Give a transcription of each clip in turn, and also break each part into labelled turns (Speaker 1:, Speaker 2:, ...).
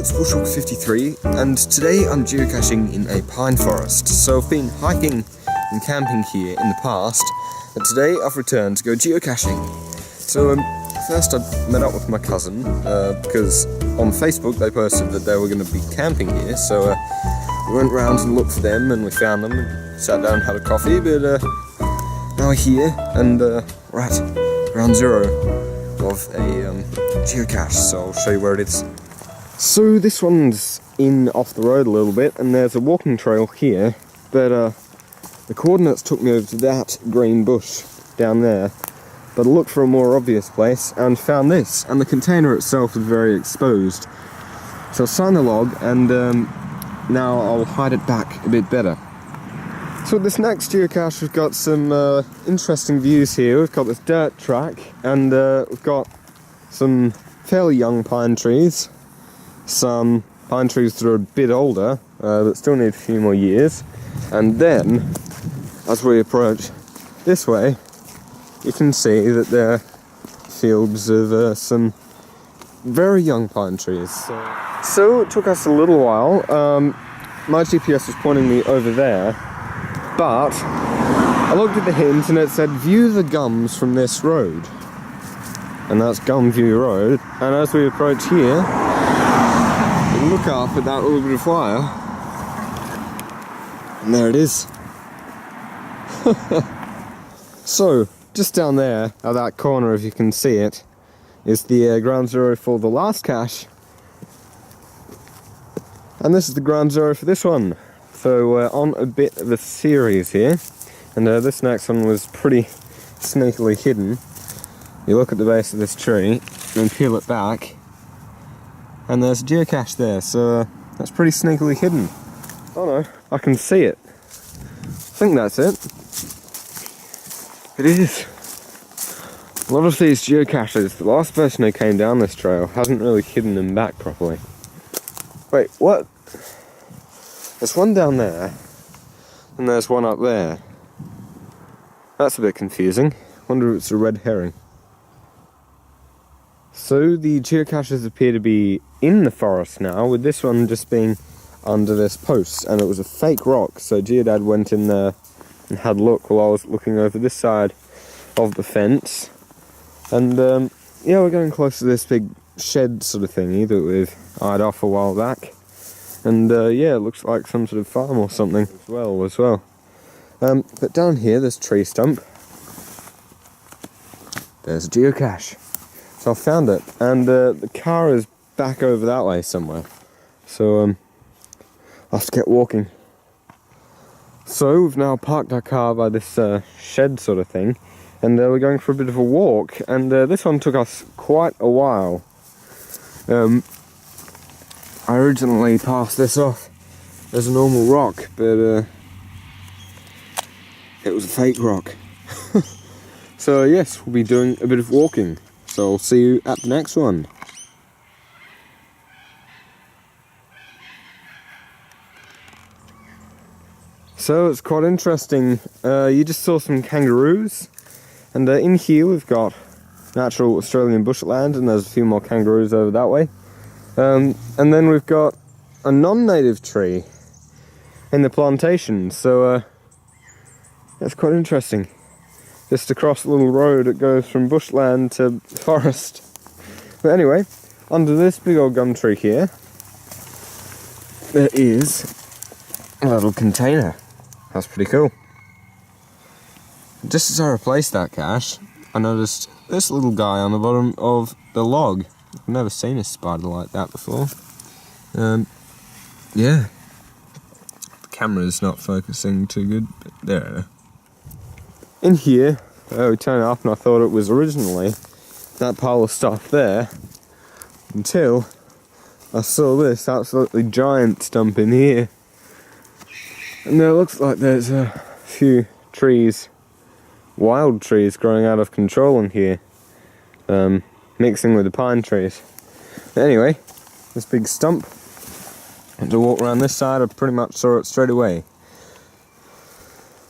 Speaker 1: it's Bushwalk53, and today I'm geocaching in a pine forest. So I've been hiking and camping here in the past, and today I've returned to go geocaching. So first I met up with my cousin, because on Facebook they posted that they were going to be camping here, so we went round and looked for them, and we found them, and sat down and had a coffee, but now we're here, and we're at ground zero of a geocache, so I'll show you where it is. So this one's in off the road a little bit, and there's a walking trail here, but the coordinates took me over to that green bush down there, but I looked for a more obvious place and found this, and the container itself is very exposed. So I'll sign the log, and now I'll hide it back a bit better. So this next geocache, we've got some interesting views here. We've got this dirt track, and we've got some fairly young pine trees, some pine trees that are a bit older, but still need a few more years. And then, as we approach this way, you can see that there are fields of some very young pine trees. So it took us a little while. My GPS was pointing me over there, but I looked at the hint and it said view the gums from this road, and that's Gum View Road. And as we approach here, we look up at that little bit of fire, and there it is. So just down there at that corner, if you can see it, is the ground zero for the last cache, and this is the ground zero for this one. So we're on a bit of a series here, and this next one was pretty sneakily hidden. You look at the base of this tree and peel it back, and there's a geocache there, so that's pretty sneakily hidden. Oh no, I can see it. I think that's it. It is. A lot of these geocaches, the last person who came down this trail hasn't really hidden them back properly. Wait, what? There's one down there, and there's one up there. That's a bit confusing. Wonder if it's a red herring. So the geocaches appear to be in the forest now, with this one just being under this post, and it was a fake rock, so Geodad went in there and had a look while I was looking over this side of the fence. And yeah, we're getting close to this big shed sort of thingy that we've eyed off a while back. And yeah, it looks like some sort of farm or something as well. But down here, this tree stump, there's a geocache. So I found it, and the car is back over that way somewhere. So I'll have to get walking. So we've now parked our car by this shed sort of thing, and we're going for a bit of a walk. And this one took us quite a while. I originally passed this off as a normal rock, but it was a fake rock. So yes, we'll be doing a bit of walking. So I'll see you at the next one. So it's quite interesting. You just saw some kangaroos, and in here we've got natural Australian bushland, and there's a few more kangaroos over that way. And then we've got a non-native tree in the plantation, so that's quite interesting. Just across a little road it goes from bushland to forest. But anyway, under this big old gum tree here, there is a little container. That's pretty cool. Just as I replaced that cache, I noticed this little guy on the bottom of the log. I've never seen a spider like that before. Yeah. The camera's not focusing too good, but there. In here, we turned it up and I thought it was originally that pile of stuff there, until I saw this absolutely giant stump in here. And there looks like there's a few trees, wild trees growing out of control in here. Mixing with the pine trees. But anyway, this big stump, and to walk around this side, I pretty much saw it straight away.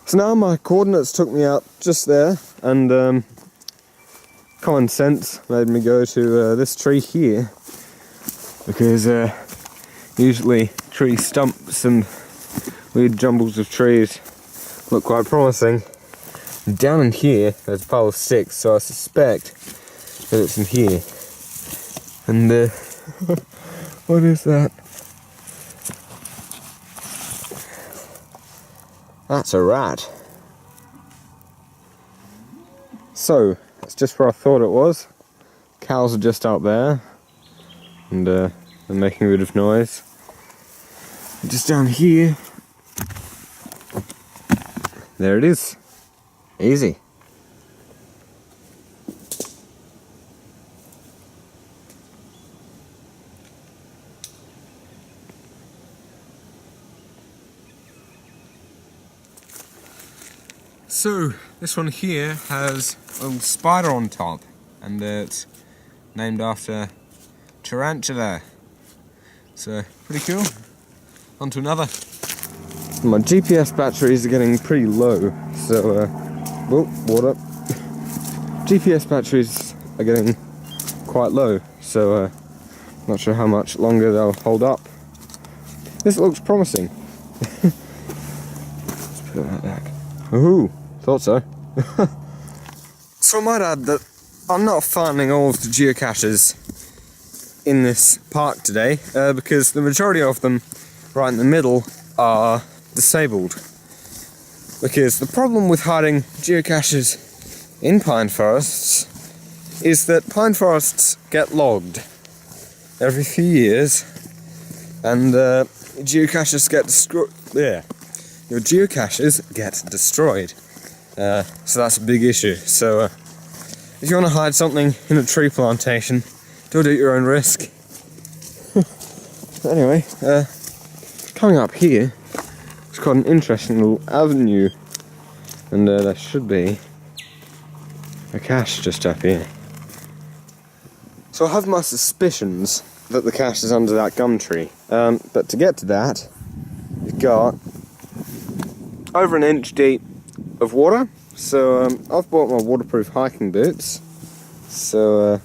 Speaker 1: So now my coordinates took me out just there, and common sense made me go to this tree here, because Usually tree stumps and weird jumbles of trees look quite promising. And down in here there's a pile of sticks, so I suspect that it's in here. And what is that? That's a rat. So, that's just where I thought it was. Cows are just out there, and they're making a bit of noise. Just down here, there it is. Easy. So, this one here has a little spider on top, and it's named after tarantula. So, pretty cool. On to another. My GPS batteries are getting pretty low, so, water. GPS batteries are getting quite low, so, not sure how much longer they'll hold up. This looks promising. Let's put that back. Ooh. Thought so. So I might add that I'm not finding all of the geocaches in this park today, because the majority of them right in the middle are disabled. Because the problem with hiding geocaches in pine forests is that pine forests get logged every few years, and geocaches get destroyed. Yeah, your geocaches get destroyed. So that's a big issue. So if you want to hide something in a tree plantation, do it at your own risk. Anyway, coming up here, it's got an interesting little avenue, and there should be a cache just up here. So I have my suspicions that the cache is under that gum tree, but to get to that, you've got over an inch deep of water. So I've bought my waterproof hiking boots, so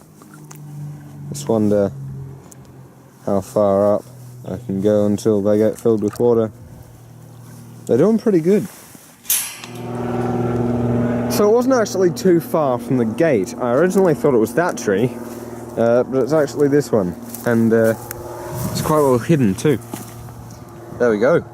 Speaker 1: just wonder how far up I can go until they get filled with water. They're doing pretty good. So it wasn't actually too far from the gate. I originally thought it was that tree, but it's actually this one, and it's quite well hidden too. There we go.